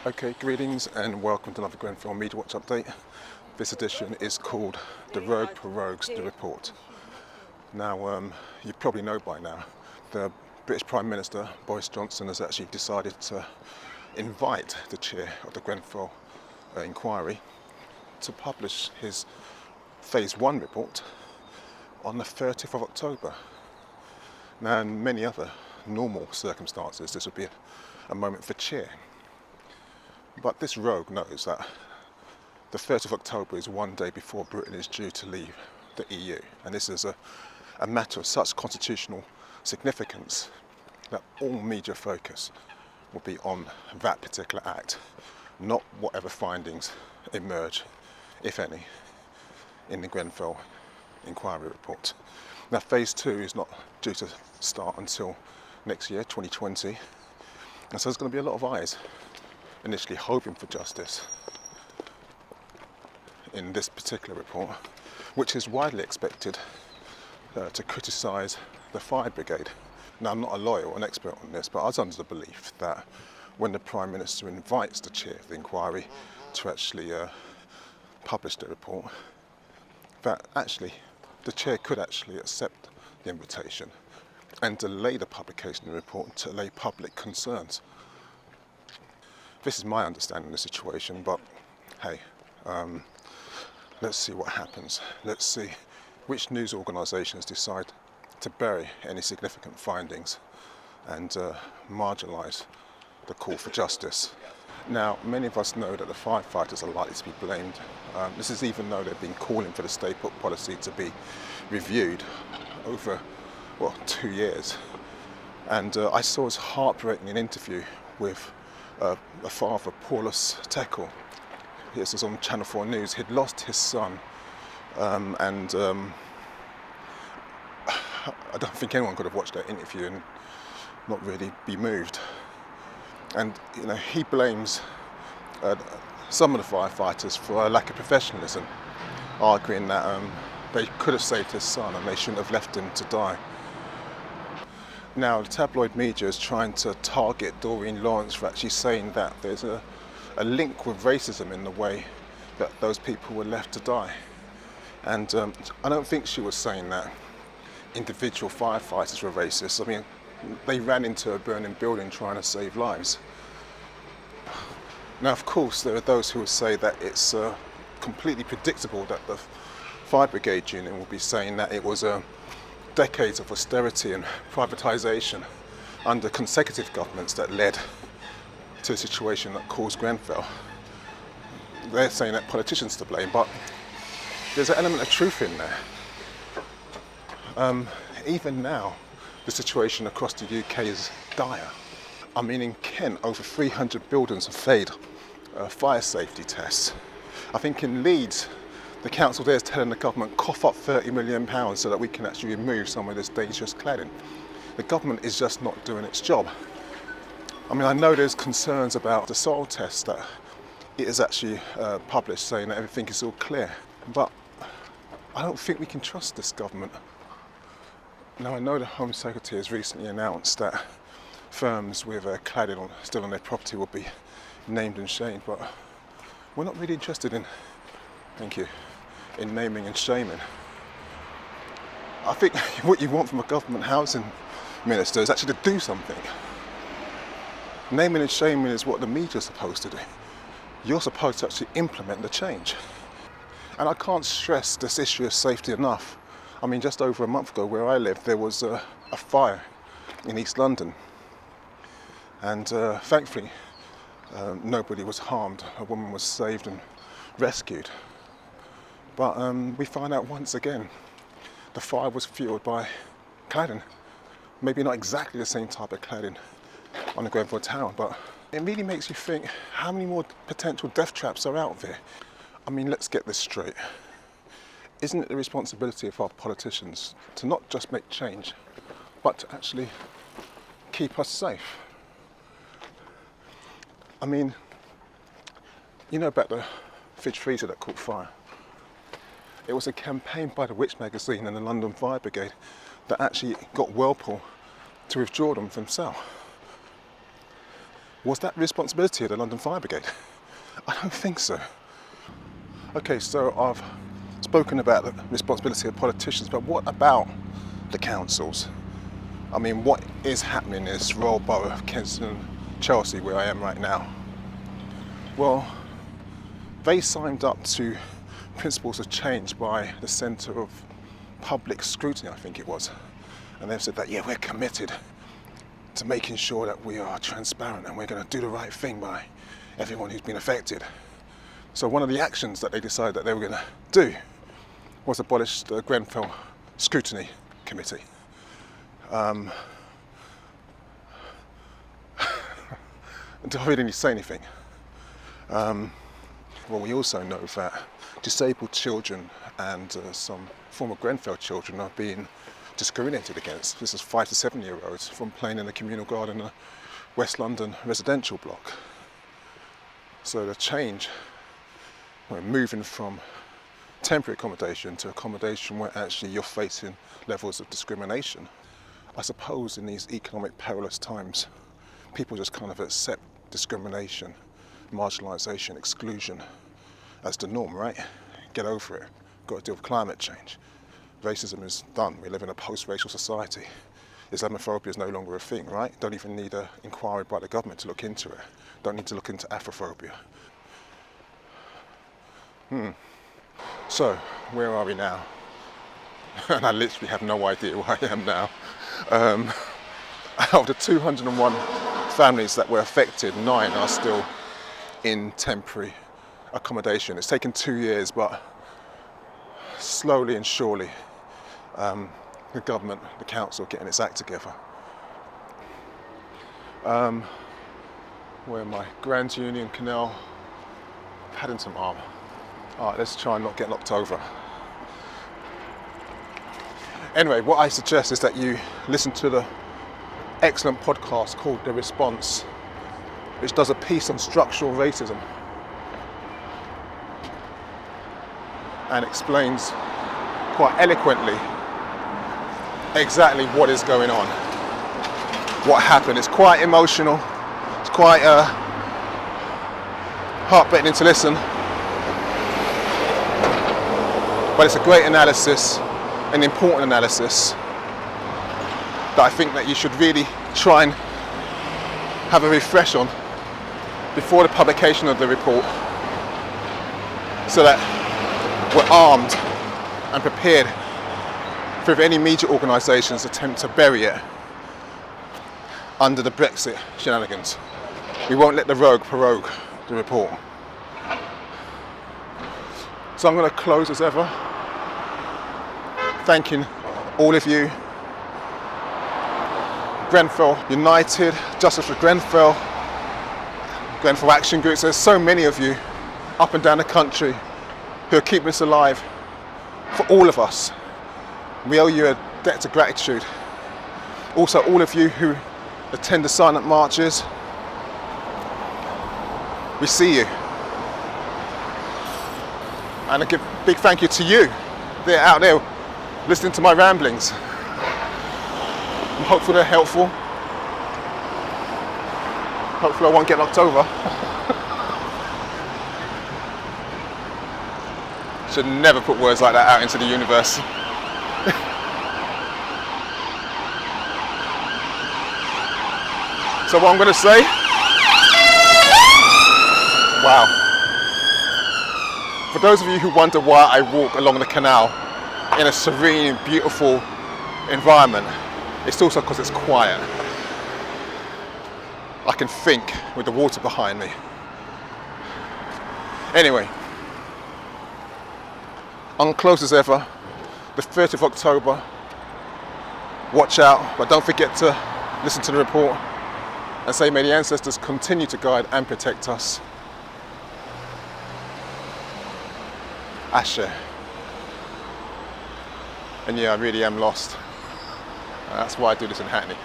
Okay, greetings and welcome to another Grenfell MediaWatch update. This edition is called The Rogue Prorogues, the report. Now, you probably know by now, the British Prime Minister, Boris Johnson, has actually decided to invite the chair of the Grenfell inquiry to publish his Phase 1 report on the 30th of October. Now, in many other normal circumstances, this would be a moment for cheer. But this rogue knows that the 30th of October is one day before Britain is due to leave the EU. And this is a matter of such constitutional significance that all media focus will be on that particular act, not whatever findings emerge, if any, in the Grenfell inquiry report. Now, Phase 2 is not due to start until next year, 2020. And so there's going to be a lot of eyes initially hoping for justice in this particular report, which is widely expected to criticise the fire brigade. Now, I'm not a lawyer or an expert on this, but I was under the belief that when the Prime Minister invites the chair of the inquiry to actually publish the report, that actually the chair could actually accept the invitation and delay the publication of the report to allay public concerns. This is my understanding of the situation, but hey, let's see what happens. Let's see which news organisations decide to bury any significant findings and marginalise the call for justice. Now, many of us know that the firefighters are likely to be blamed. This is even though they've been calling for the stay put policy to be reviewed over, 2 years. And I saw his heartbreaking interview with a father, Paulus Tekel. This was on Channel 4 News. He'd lost his son, and I don't think anyone could have watched that interview and not really be moved. And he blames some of the firefighters for a lack of professionalism, arguing that they could have saved his son and they shouldn't have left him to die. Now, the tabloid media is trying to target Doreen Lawrence for actually saying that there's a link with racism in the way that those people were left to die. And I don't think she was saying that individual firefighters were racist. I mean, they ran into a burning building trying to save lives. Now, of course, there are those who would say that it's completely predictable that the fire brigade union will be saying that it was decades of austerity and privatisation under consecutive governments that led to a situation that caused Grenfell. They're saying that politicians to blame, but there's an element of truth in there. Even now, the situation across the UK is dire. I mean, in Kent, over 300 buildings have failed fire safety tests. I think in Leeds, the council there is telling the government, cough up £30 million so that we can actually remove some of this dangerous cladding. The government is just not doing its job. I mean, I know there's concerns about the soil test that it is actually published saying that everything is all clear, but I don't think we can trust this government. Now, I know the Home Secretary has recently announced that firms with cladding still on their property will be named and shamed, but we're not really interested in, in naming and shaming. I think what you want from a government housing minister is actually to do something. Naming and shaming is what the media is supposed to do. You're supposed to actually implement the change. And I can't stress this issue of safety enough. I mean, just over a month ago where I live, there was a fire in East London. And thankfully, nobody was harmed. A woman was saved and rescued. But we find out once again, the fire was fueled by cladding. Maybe not exactly the same type of cladding on the Grenfell Tower, but it really makes you think, how many more potential death traps are out there? I mean, let's get this straight. Isn't it the responsibility of our politicians to not just make change, but to actually keep us safe? I mean, you know about the fridge freezer that caught fire? It was a campaign by the Witch magazine and the London Fire Brigade that actually got Whirlpool to withdraw them themselves. Was that the responsibility of the London Fire Brigade? I don't think so. Okay, so I've spoken about the responsibility of politicians, but what about the councils? I mean, what is happening in this Royal Borough of Kensington, Chelsea, where I am right now? Well, they signed up to principles of change by the Centre of Public Scrutiny, I think it was. And they've said that, yeah, we're committed to making sure that we are transparent and we're going to do the right thing by everyone who's been affected. So one of the actions that they decided that they were going to do was abolish the Grenfell Scrutiny Committee. Do I really need to say anything? Well, we also know that disabled children and some former Grenfell children are being discriminated against. This is 5 to 7 year olds from playing in the communal garden in a West London residential block. So the change, we're moving from temporary accommodation to accommodation where actually you're facing levels of discrimination. I suppose in these economic perilous times, people just kind of accept discrimination, marginalisation, exclusion as the norm, right? Get over it. Got to deal with climate change. Racism is done. We live in a post-racial society. Islamophobia is no longer a thing, right? Don't even need an inquiry by the government to look into it. Don't need to look into Afrophobia. So, where are we now? And I literally have no idea where I am now. Out of the 201 families that were affected, 9 are still in temporary accommodation. It's taken 2 years, but slowly and surely the government, the council, getting its act together. Where my Grand Union Canal Paddington arm. Alright, let's try and not get knocked over. Anyway, what I suggest is that you listen to the excellent podcast called The Response, which does a piece on structural racism and explains quite eloquently exactly what is going on, what happened. It's quite emotional, it's quite heartbreaking to listen, but it's a great analysis, an important analysis that I think that you should really try and have a refresh on before the publication of the report, so that we're armed and prepared for if any media organisations attempt to bury it under the Brexit shenanigans. We won't let the rogue prorogue the report. So I'm going to close as ever, thanking all of you. Grenfell United, Justice for Grenfell, Grenfell Action Groups. There's so many of you up and down the country who are keeping us alive. For all of us, we owe you a debt of gratitude. Also, all of you who attend the silent marches, we see you. And a big thank you to you. They're out there listening to my ramblings. I'm hopeful they're helpful. Hopefully I won't get knocked over. Should never put words like that out into the universe. So what I'm going to say, wow. For those of you who wonder why I walk along the canal in a serene, beautiful environment, it's also because it's quiet. I can think with the water behind me. Anyway, I'm close as ever, the 30th of October. Watch out, but don't forget to listen to the report and say, may the ancestors continue to guide and protect us. Ashe. And yeah, I really am lost. That's why I do this in Hackney.